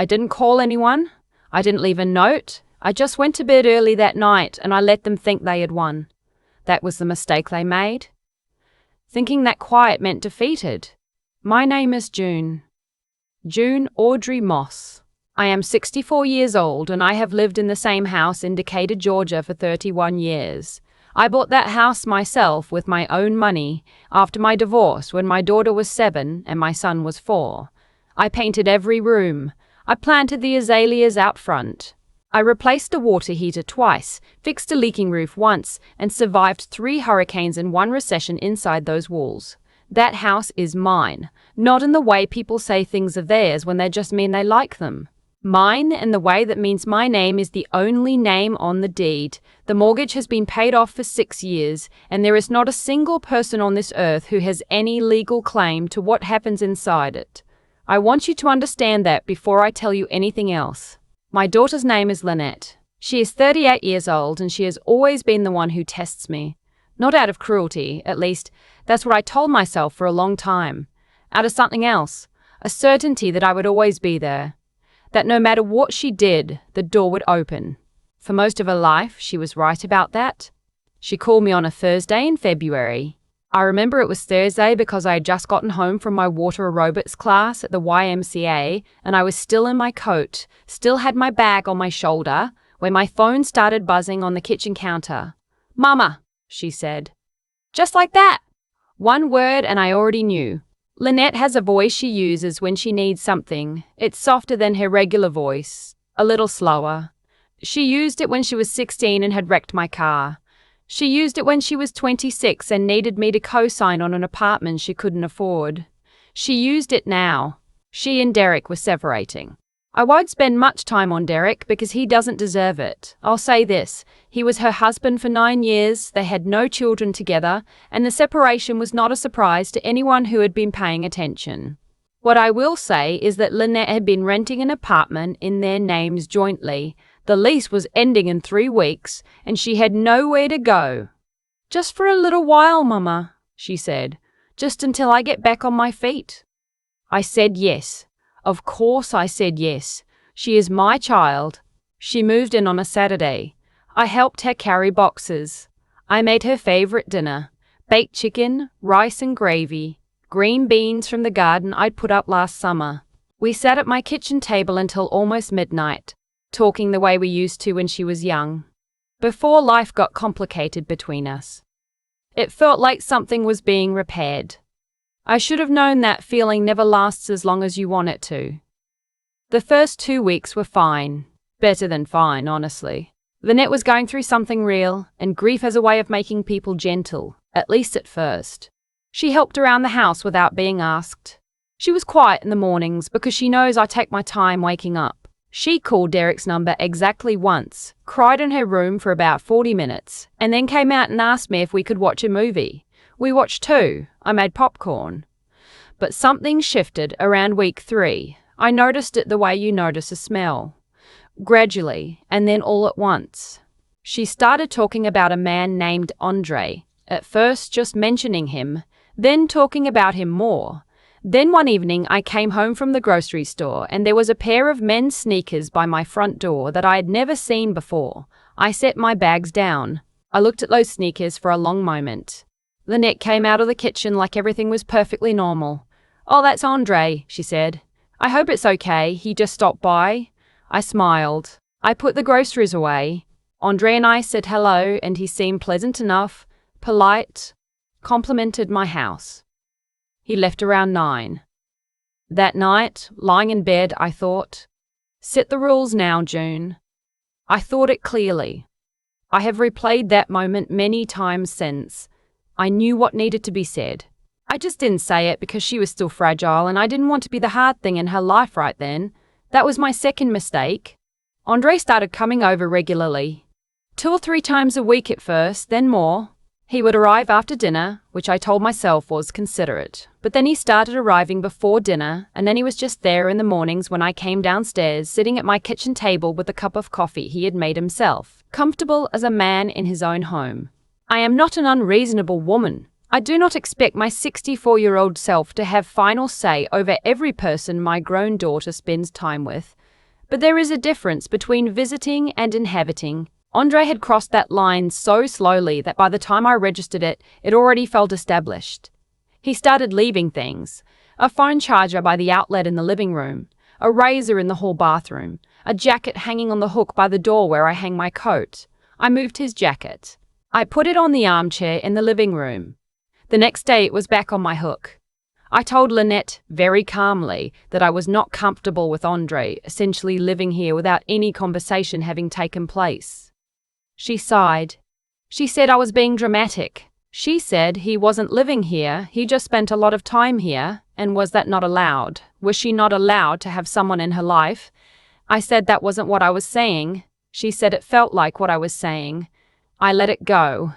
I didn't call anyone. I didn't leave a note. I just went to bed early that night and I let them think they had won. That was the mistake they made. Thinking that quiet meant defeated. My name is June. June Audrey Moss. I am 64 years old and I have lived in the same house in Decatur, Georgia for 31 years. I bought that house myself with my own money after my divorce when my daughter was 7 and my son was 4. I painted every room. I planted the azaleas out front. I replaced a water heater twice, fixed a leaking roof once, and survived 3 hurricanes and 1 recession inside those walls. That house is mine, not in the way people say things are theirs when they just mean they like them. Mine in the way that means my name is the only name on the deed. The mortgage has been paid off for 6 years, and there is not a single person on this earth who has any legal claim to what happens inside it. I want you to understand that before I tell you anything else. My daughter's name is Lynette. She is 38 years old, and she has always been the one who tests me. Not out of cruelty, at least, that's what I told myself for a long time. Out of something else, a certainty that I would always be there. That no matter what she did, the door would open. For most of her life, she was right about that. She called me on a Thursday in February. I remember it was Thursday because I had just gotten home from my water aerobics class at the YMCA and I was still in my coat, still had my bag on my shoulder, when my phone started buzzing on the kitchen counter. "Mama," she said. Just like that. One word and I already knew. Lynette has a voice she uses when she needs something. It's softer than her regular voice, a little slower. She used it when she was 16 and had wrecked my car. She used it when she was 26 and needed me to co-sign on an apartment she couldn't afford. She used it now. She and Derek were separating. I won't spend much time on Derek because he doesn't deserve it. I'll say this, he was her husband for 9 years, they had no children together, and the separation was not a surprise to anyone who had been paying attention. What I will say is that Lynette had been renting an apartment in their names jointly. The lease was ending in 3 weeks, and she had nowhere to go. "Just for a little while, Mama," she said. "Just until I get back on my feet." I said yes. Of course I said yes. She is my child. She moved in on a Saturday. I helped her carry boxes. I made her favorite dinner. Baked chicken, rice and gravy. Green beans from the garden I'd put up last summer. We sat at my kitchen table until almost midnight, talking the way we used to when she was young, before life got complicated between us. It felt like something was being repaired. I should have known that feeling never lasts as long as you want it to. The first 2 weeks were fine. Better than fine, honestly. Lynette was going through something real, and grief has a way of making people gentle, at least at first. She helped around the house without being asked. She was quiet in the mornings because she knows I take my time waking up. She called Derek's number exactly once, cried in her room for about 40 minutes, and then came out and asked me if we could watch a movie. We watched 2. I made popcorn. But something shifted around week 3. I noticed it the way you notice a smell. Gradually, and then all at once. She started talking about a man named Andre, at first just mentioning him, then talking about him more. Then one evening I came home from the grocery store and there was a pair of men's sneakers by my front door that I had never seen before. I set my bags down. I looked at those sneakers for a long moment. Lynette came out of the kitchen like everything was perfectly normal. "Oh, that's Andre," she said. "I hope it's okay. He just stopped by." I smiled. I put the groceries away. Andre and I said hello and he seemed pleasant enough, polite, complimented my house. He left around 9. That night, lying in bed, I thought, "Set the rules now, June." I thought it clearly. I have replayed that moment many times since. I knew what needed to be said. I just didn't say it because she was still fragile and I didn't want to be the hard thing in her life right then. That was my second mistake. Andre started coming over regularly. 2 or 3 times a week at first, then more. He would arrive after dinner, which I told myself was considerate. But then he started arriving before dinner, and then he was just there in the mornings when I came downstairs, sitting at my kitchen table with a cup of coffee he had made himself, comfortable as a man in his own home. I am not an unreasonable woman. I do not expect my 64-year-old self to have final say over every person my grown daughter spends time with. But there is a difference between visiting and inhabiting. Andre had crossed that line so slowly that by the time I registered it, it already felt established. He started leaving things: a phone charger by the outlet in the living room, a razor in the hall bathroom, a jacket hanging on the hook by the door where I hang my coat. I moved his jacket. I put it on the armchair in the living room. The next day it was back on my hook. I told Lynette very calmly that I was not comfortable with Andre essentially living here without any conversation having taken place. She sighed. She said I was being dramatic. She said he wasn't living here, he just spent a lot of time here, and was that not allowed? Was she not allowed to have someone in her life? I said that wasn't what I was saying. She said it felt like what I was saying. I let it go.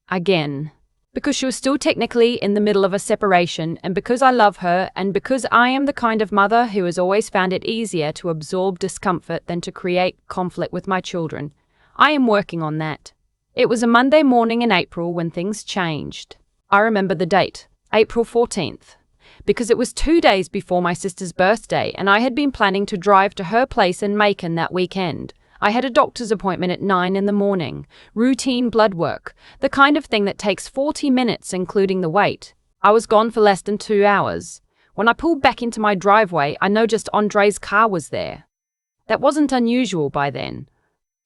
Again. Because she was still technically in the middle of a separation, and because I love her, and because I am the kind of mother who has always found it easier to absorb discomfort than to create conflict with my children, I am working on that. It was a Monday morning in April when things changed. I remember the date, April 14th, because it was 2 days before my sister's birthday, and I had been planning to drive to her place in Macon that weekend. I had a doctor's appointment at 9 in the morning, routine blood work, the kind of thing that takes 40 minutes including the wait. I was gone for less than 2 hours. When I pulled back into my driveway, I noticed Andre's car was there. That wasn't unusual by then.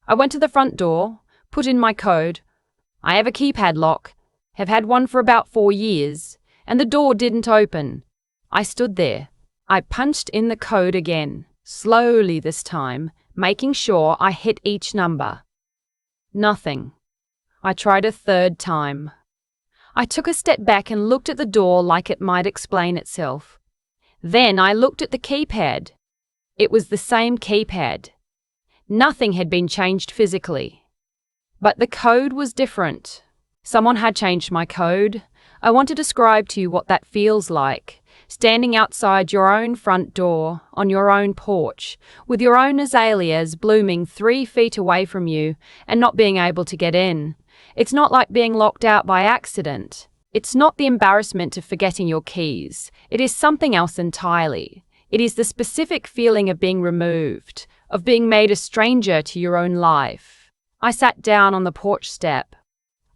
I went to the front door, put in my code. I have a keypad lock, have had one for about 4 years, and the door didn't open. I stood there. I punched in the code again, slowly this time, making sure I hit each number. Nothing. I tried a third time. I took a step back and looked at the door like it might explain itself. Then I looked at the keypad. It was the same keypad. Nothing had been changed physically. But the code was different. Someone had changed my code. I want to describe to you what that feels like. Standing outside your own front door, on your own porch, with your own azaleas blooming 3 feet away from you and not being able to get in. It's not like being locked out by accident. It's not the embarrassment of forgetting your keys. It is something else entirely. It is the specific feeling of being removed, of being made a stranger to your own life. I sat down on the porch step.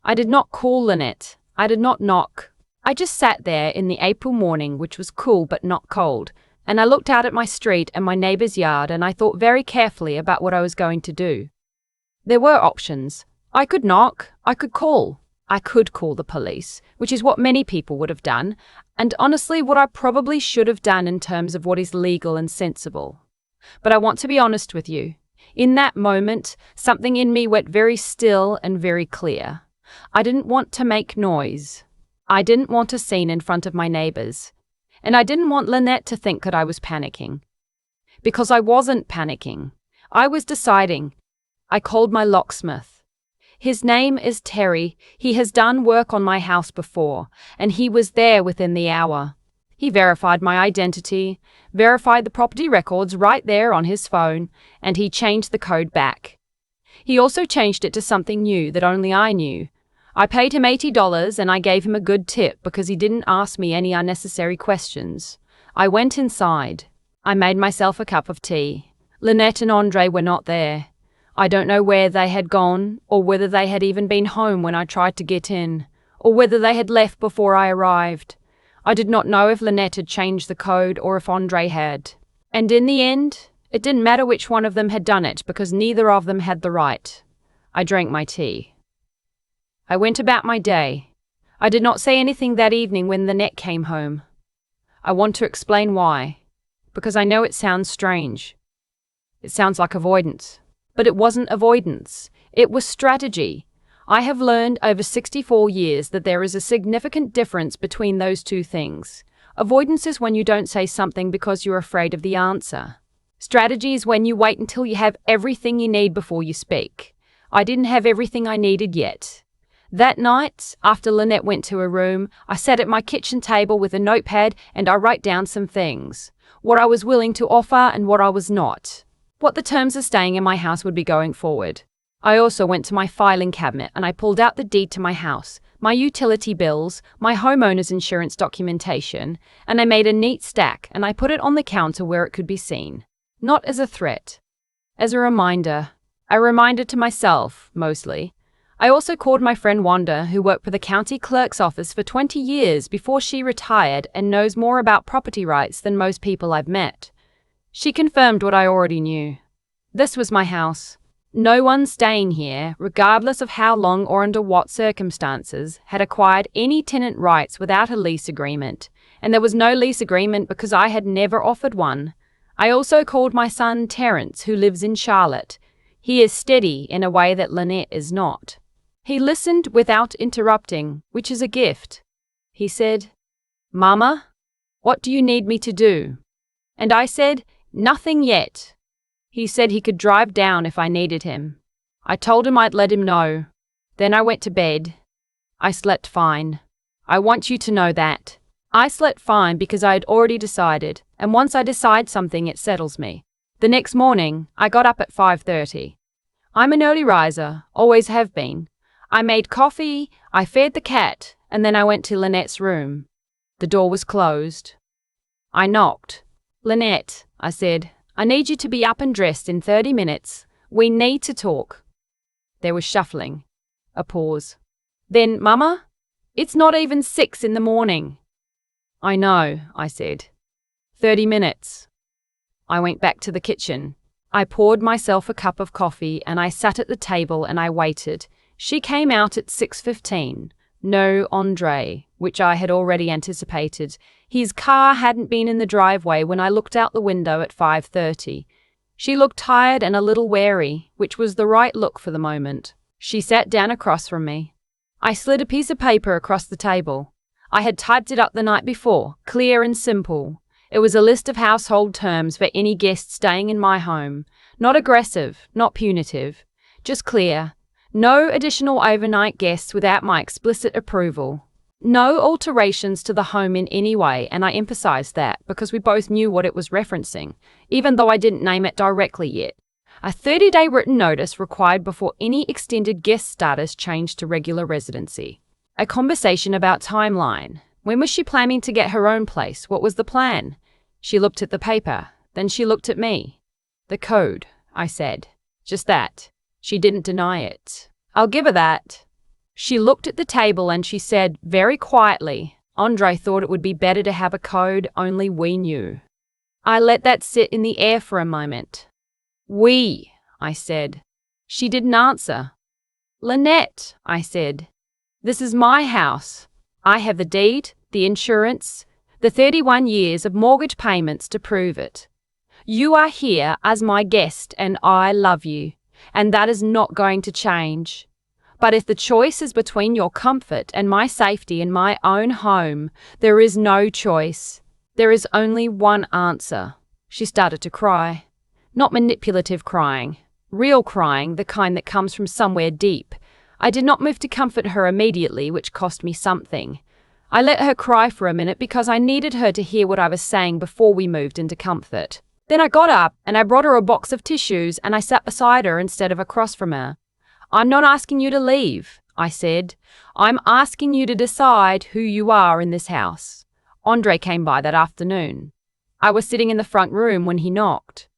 I did not call Lynette. I did not knock. I just sat there in the April morning, which was cool but not cold, and I looked out at my street and my neighbor's yard, and I thought very carefully about what I was going to do. There were options. I could knock. I could call. I could call the police, which is what many people would have done, and honestly what I probably should have done in terms of what is legal and sensible. But I want to be honest with you. In that moment, something in me went very still and very clear. I didn't want to make noise. I didn't want a scene in front of my neighbors. And I didn't want Lynette to think that I was panicking. Because I wasn't panicking. I was deciding. I called my locksmith. His name is Terry. He has done work on my house before, and he was there within the hour. He verified my identity, verified the property records right there on his phone, and he changed the code back. He also changed it to something new that only I knew. I paid him $80 and I gave him a good tip because he didn't ask me any unnecessary questions. I went inside. I made myself a cup of tea. Lynette and Andre were not there. I don't know where they had gone, or whether they had even been home when I tried to get in, or whether they had left before I arrived. I did not know if Lynette had changed the code or if Andre had. And in the end, it didn't matter which one of them had done it because neither of them had the right. I drank my tea. I went about my day. I did not say anything that evening when Lynette came home. I want to explain why. Because I know it sounds strange. It sounds like avoidance. But it wasn't avoidance. It was strategy. I have learned over 64 years that there is a significant difference between those two things. Avoidance is when you don't say something because you're afraid of the answer. Strategy is when you wait until you have everything you need before you speak. I didn't have everything I needed yet. That night, after Lynette went to her room, I sat at my kitchen table with a notepad and I wrote down some things. What I was willing to offer and what I was not. What the terms of staying in my house would be going forward. I also went to my filing cabinet and I pulled out the deed to my house, my utility bills, my homeowner's insurance documentation, and I made a neat stack and I put it on the counter where it could be seen. Not as a threat, As a reminder to myself, mostly. I also called my friend Wanda, who worked for the county clerk's office for 20 years before she retired and knows more about property rights than most people I've met. She confirmed what I already knew. This was my house. No one staying here, regardless of how long or under what circumstances, had acquired any tenant rights without a lease agreement, and there was no lease agreement because I had never offered one. I also called my son Terence, who lives in Charlotte. He is steady in a way that Lynette is not. He listened without interrupting, which is a gift. He said, "Mama, what do you need me to do?" And I said, "Nothing yet." He said he could drive down if I needed him. I told him I'd let him know. Then I went to bed. I slept fine. I want you to know that. I slept fine because I had already decided, and once I decide something, it settles me. The next morning, I got up at 5:30. I'm an early riser, always have been. I made coffee, I fed the cat, and then I went to Lynette's room. The door was closed. I knocked. "Lynette," I said, "I need you to be up and dressed in 30 minutes. We need to talk." There was shuffling. A pause. Then, "Mama, it's not even 6 in the morning." "I know," I said. 30 minutes. I went back to the kitchen. I poured myself a cup of coffee and I sat at the table and I waited. She came out at 6:15. No Andre, which I had already anticipated. His car hadn't been in the driveway when I looked out the window at 5:30. She looked tired and a little wary, which was the right look for the moment. She sat down across from me. I slid a piece of paper across the table. I had typed it up the night before, clear and simple. It was a list of household terms for any guest staying in my home. Not aggressive, not punitive, just clear. No additional overnight guests without my explicit approval. No alterations to the home in any way, and I emphasized that because we both knew what it was referencing, even though I didn't name it directly yet. A 30-day written notice required before any extended guest status changed to regular residency. A conversation about timeline. When was she planning to get her own place? What was the plan? She looked at the paper, then she looked at me. "The code," I said. Just that. She didn't deny it. "I'll give her that." She looked at the table and she said, very quietly, "Andre thought it would be better to have a code only we knew." I let that sit in the air for a moment. "We," I said. She didn't answer. "Lynette," I said. "This is my house. I have the deed, the insurance, the 31 years of mortgage payments to prove it. You are here as my guest and I love you, and that is not going to change. But if the choice is between your comfort and my safety in my own home, there is no choice. There is only one answer." She started to cry. Not manipulative crying, real crying, the kind that comes from somewhere deep. I did not move to comfort her immediately, which cost me something. I let her cry for a minute because I needed her to hear what I was saying before we moved into comfort. Then I got up and I brought her a box of tissues and I sat beside her instead of across from her. "I'm not asking you to leave," I said. "I'm asking you to decide who you are in this house." Andre came by that afternoon. I was sitting in the front room when he knocked.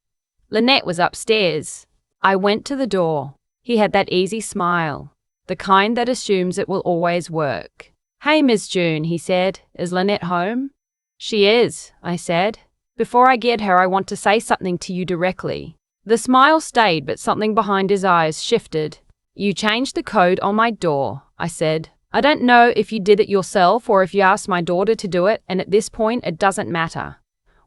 Lynette was upstairs. I went to the door. He had that easy smile, the kind that assumes it will always work. "Hey, Miss June," he said. "Is Lynette home?" "She is," I said. "Before I get her, I want to say something to you directly." The smile stayed, but something behind his eyes shifted. "You changed the code on my door," I said. "I don't know if you did it yourself or if you asked my daughter to do it, and at this point it doesn't matter.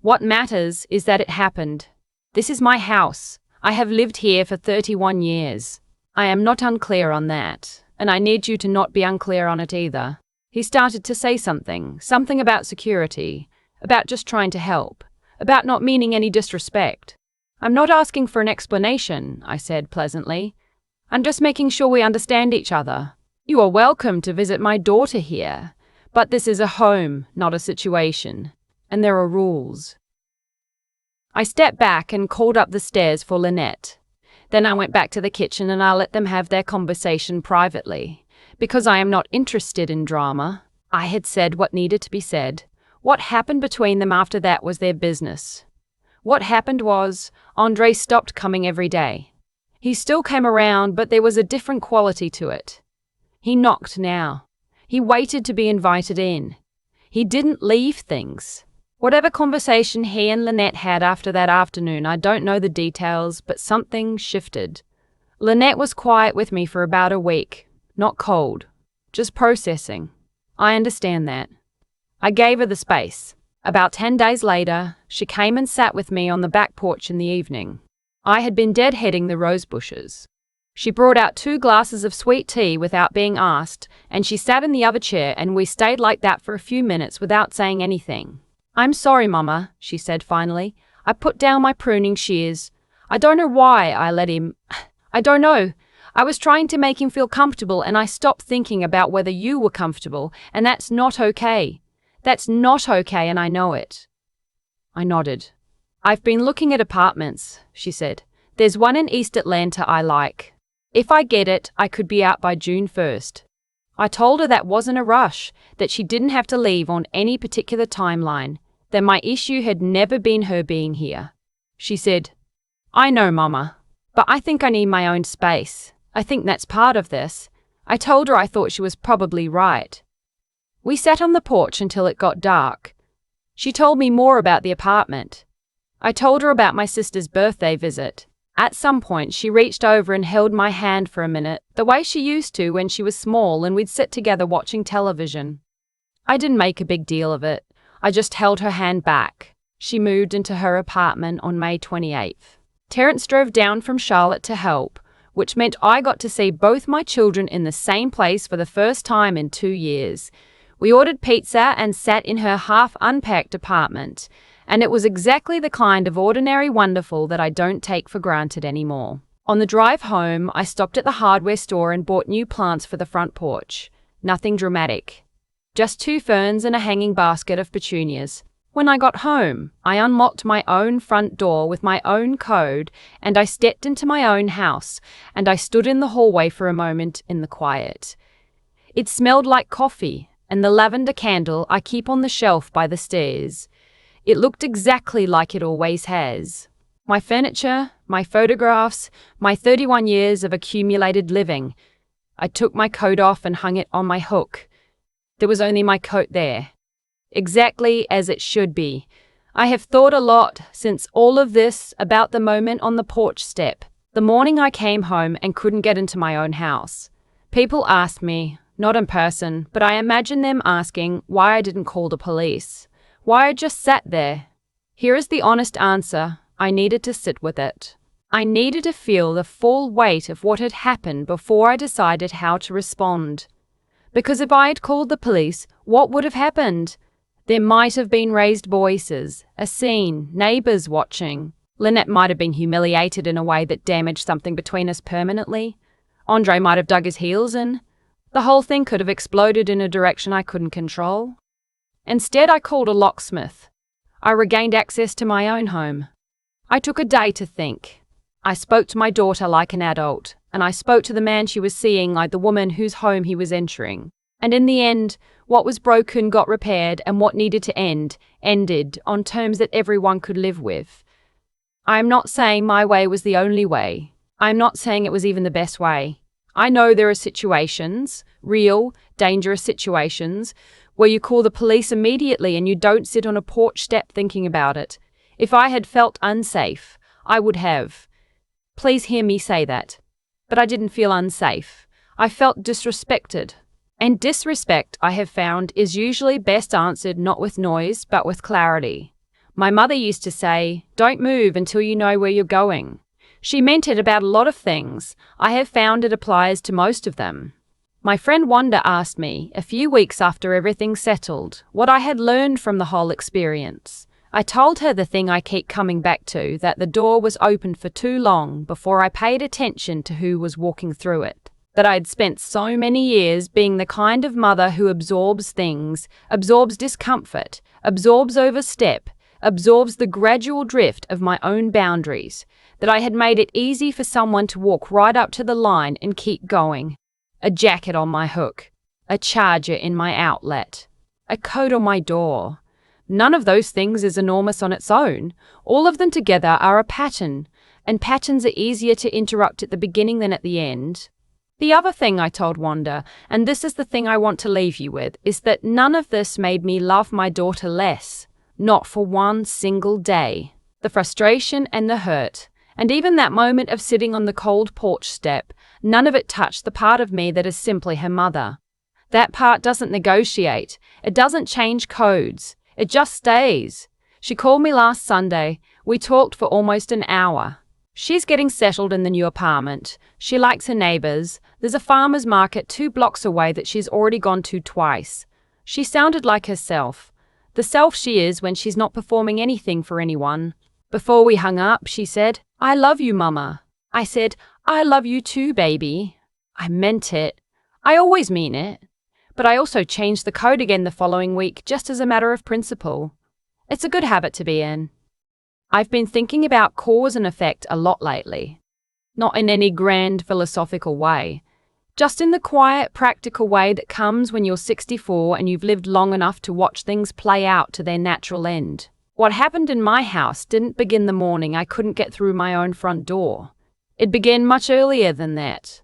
What matters is that it happened. This is my house. I have lived here for 31 years. I am not unclear on that, and I need you to not be unclear on it either." He started to say something about security, about just trying to help, about not meaning any disrespect. "I'm not asking for an explanation," I said pleasantly. "I'm just making sure we understand each other. You are welcome to visit my daughter here, but this is a home, not a situation, and there are rules." I stepped back and called up the stairs for Lynette. Then I went back to the kitchen and I let them have their conversation privately. Because I am not interested in drama, I had said what needed to be said. What happened between them after that was their business. What happened was, Andre stopped coming every day. He still came around, but there was a different quality to it. He knocked now. He waited to be invited in. He didn't leave things. Whatever conversation he and Lynette had after that afternoon, I don't know the details, but something shifted. Lynette was quiet with me for about a week, not cold, just processing. I understand that. I gave her the space. About 10 days later, she came and sat with me on the back porch in the evening. I had been deadheading the rose bushes. She brought out 2 glasses of sweet tea without being asked, and she sat in the other chair, and we stayed like that for a few minutes without saying anything. "I'm sorry, Mama," she said finally. "I put down my pruning shears. I don't know why I let him. I don't know. I was trying to make him feel comfortable, and I stopped thinking about whether you were comfortable, and that's not okay. That's not okay, and I know it." I nodded. "I've been looking at apartments," she said. "There's one in East Atlanta I like. If I get it, I could be out by June 1st. I told her that wasn't a rush, that she didn't have to leave on any particular timeline, that my issue had never been her being here. She said, "I know, Mama, but I think I need my own space. I think that's part of this." I told her I thought she was probably right. We sat on the porch until it got dark. She told me more about the apartment. I told her about my sister's birthday visit. At some point, she reached over and held my hand for a minute, the way she used to when she was small, and we'd sit together watching television. I didn't make a big deal of it. I just held her hand back. She moved into her apartment on May 28th. Terrence drove down from Charlotte to help, which meant I got to see both my children in the same place for the first time in 2 years. We ordered pizza and sat in her half-unpacked apartment, and it was exactly the kind of ordinary wonderful that I don't take for granted anymore. On the drive home, I stopped at the hardware store and bought new plants for the front porch. Nothing dramatic. Just 2 ferns and a hanging basket of petunias. When I got home, I unlocked my own front door with my own code, and I stepped into my own house, and I stood in the hallway for a moment in the quiet. It smelled like coffee, and the lavender candle I keep on the shelf by the stairs. It looked exactly like it always has. My furniture, my photographs, my 31 years of accumulated living. I took my coat off and hung it on my hook. There was only my coat there. Exactly as it should be. I have thought a lot since all of this about the moment on the porch step, the morning I came home and couldn't get into my own house. People asked me, not in person, but I imagine them asking why I didn't call the police. Why I just sat there. Here is the honest answer. I needed to sit with it. I needed to feel the full weight of what had happened before I decided how to respond. Because if I had called the police, what would have happened? There might have been raised voices, a scene, neighbors watching. Lynette might have been humiliated in a way that damaged something between us permanently. Andre might have dug his heels in. The whole thing could have exploded in a direction I couldn't control. Instead, I called a locksmith. I regained access to my own home. I took a day to think. I spoke to my daughter like an adult, and I spoke to the man she was seeing like the woman whose home he was entering. And in the end, what was broken got repaired, and what needed to end, ended on terms that everyone could live with. I am not saying my way was the only way. I am not saying it was even the best way. I know there are situations, real, dangerous situations, where you call the police immediately and you don't sit on a porch step thinking about it. If I had felt unsafe, I would have. Please hear me say that. But I didn't feel unsafe. I felt disrespected. And disrespect, I have found, is usually best answered not with noise, but with clarity. My mother used to say, "Don't move until you know where you're going." She meant it about a lot of things. I have found it applies to most of them. My friend Wanda asked me, a few weeks after everything settled, what I had learned from the whole experience. I told her the thing I keep coming back to, that the door was open for too long before I paid attention to who was walking through it. That I'd spent so many years being the kind of mother who absorbs things, absorbs discomfort, absorbs overstep, absorbs the gradual drift of my own boundaries, that I had made it easy for someone to walk right up to the line and keep going. A jacket on my hook, a charger in my outlet, a coat on my door. None of those things is enormous on its own. All of them together are a pattern, and patterns are easier to interrupt at the beginning than at the end. The other thing I told Wanda, and this is the thing I want to leave you with, is that none of this made me love my daughter less. Not for one single day. The frustration and the hurt, and even that moment of sitting on the cold porch step, none of it touched the part of me that is simply her mother. That part doesn't negotiate. It doesn't change codes. It just stays. She called me last Sunday. We talked for almost an hour. She's getting settled in the new apartment. She likes her neighbors. There's a farmer's market 2 blocks away that she's already gone to twice. She sounded like herself. The self she is when she's not performing anything for anyone. Before we hung up, she said, "I love you, Mama." I said, "I love you too, baby." I meant it. I always mean it. But I also changed the code again the following week, just as a matter of principle. It's a good habit to be in. I've been thinking about cause and effect a lot lately. Not in any grand philosophical way. Just in the quiet, practical way that comes when you're 64 and you've lived long enough to watch things play out to their natural end. What happened in my house didn't begin the morning I couldn't get through my own front door. It began much earlier than that.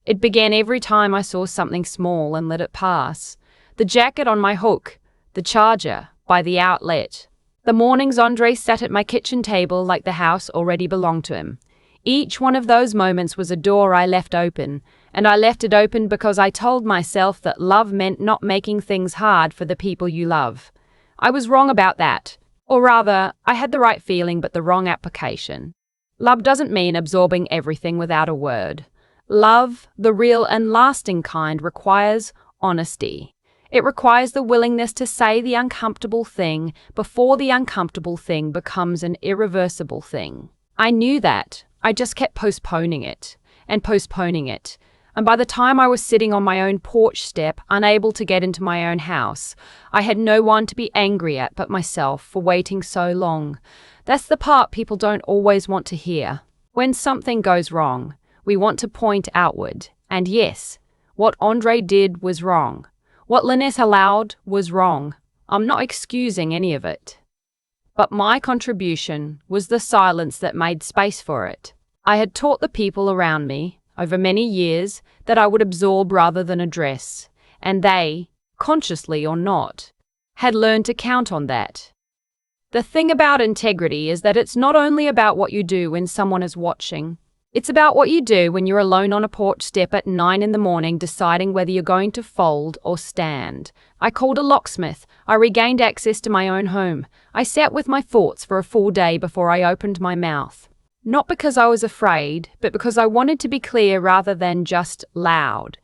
It began every time I saw something small and let it pass. The jacket on my hook, the charger by the outlet. The mornings Andre sat at my kitchen table like the house already belonged to him. Each one of those moments was a door I left open, and I left it open because I told myself that love meant not making things hard for the people you love. I was wrong about that. Or rather, I had the right feeling but the wrong application. Love doesn't mean absorbing everything without a word. Love, the real and lasting kind, requires honesty. It requires the willingness to say the uncomfortable thing before the uncomfortable thing becomes an irreversible thing. I knew that. I just kept postponing it, and postponing it. And by the time I was sitting on my own porch step, unable to get into my own house, I had no one to be angry at but myself for waiting so long. That's the part people don't always want to hear. When something goes wrong, we want to point outward. And yes, what Andre did was wrong. What Lynette allowed was wrong. I'm not excusing any of it. But my contribution was the silence that made space for it. I had taught the people around me, over many years, that I would absorb rather than address, and they, consciously or not, had learned to count on that. The thing about integrity is that it's not only about what you do when someone is watching. It's about what you do when you're alone on a porch step at 9 in the morning deciding whether you're going to fold or stand. I called a locksmith. I regained access to my own home. I sat with my thoughts for a full day before I opened my mouth. Not because I was afraid, but because I wanted to be clear rather than just loud.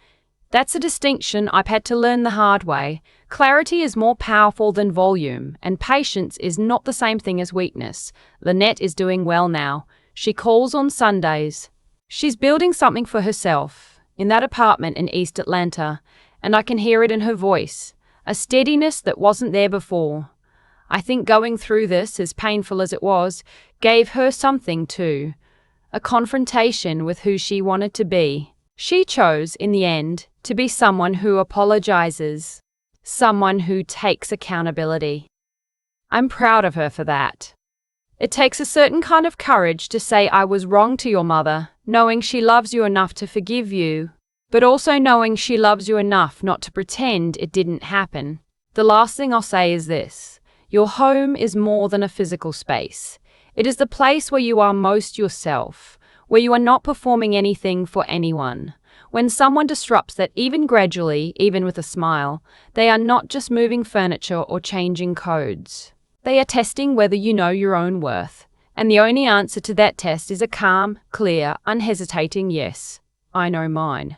That's a distinction I've had to learn the hard way. Clarity is more powerful than volume, and patience is not the same thing as weakness. Lynette is doing well now. She calls on Sundays. She's building something for herself in that apartment in East Atlanta, and I can hear it in her voice, a steadiness that wasn't there before. I think going through this, as painful as it was, gave her something too, a confrontation with who she wanted to be. She chose, in the end, to be someone who apologizes, someone who takes accountability. I'm proud of her for that. It takes a certain kind of courage to say I was wrong to your mother, knowing she loves you enough to forgive you, but also knowing she loves you enough not to pretend it didn't happen. The last thing I'll say is this. Your home is more than a physical space. It is the place where you are most yourself, where you are not performing anything for anyone. When someone disrupts that even gradually, even with a smile, they are not just moving furniture or changing codes. They are testing whether you know your own worth. And the only answer to that test is a calm, clear, unhesitating yes. I know mine.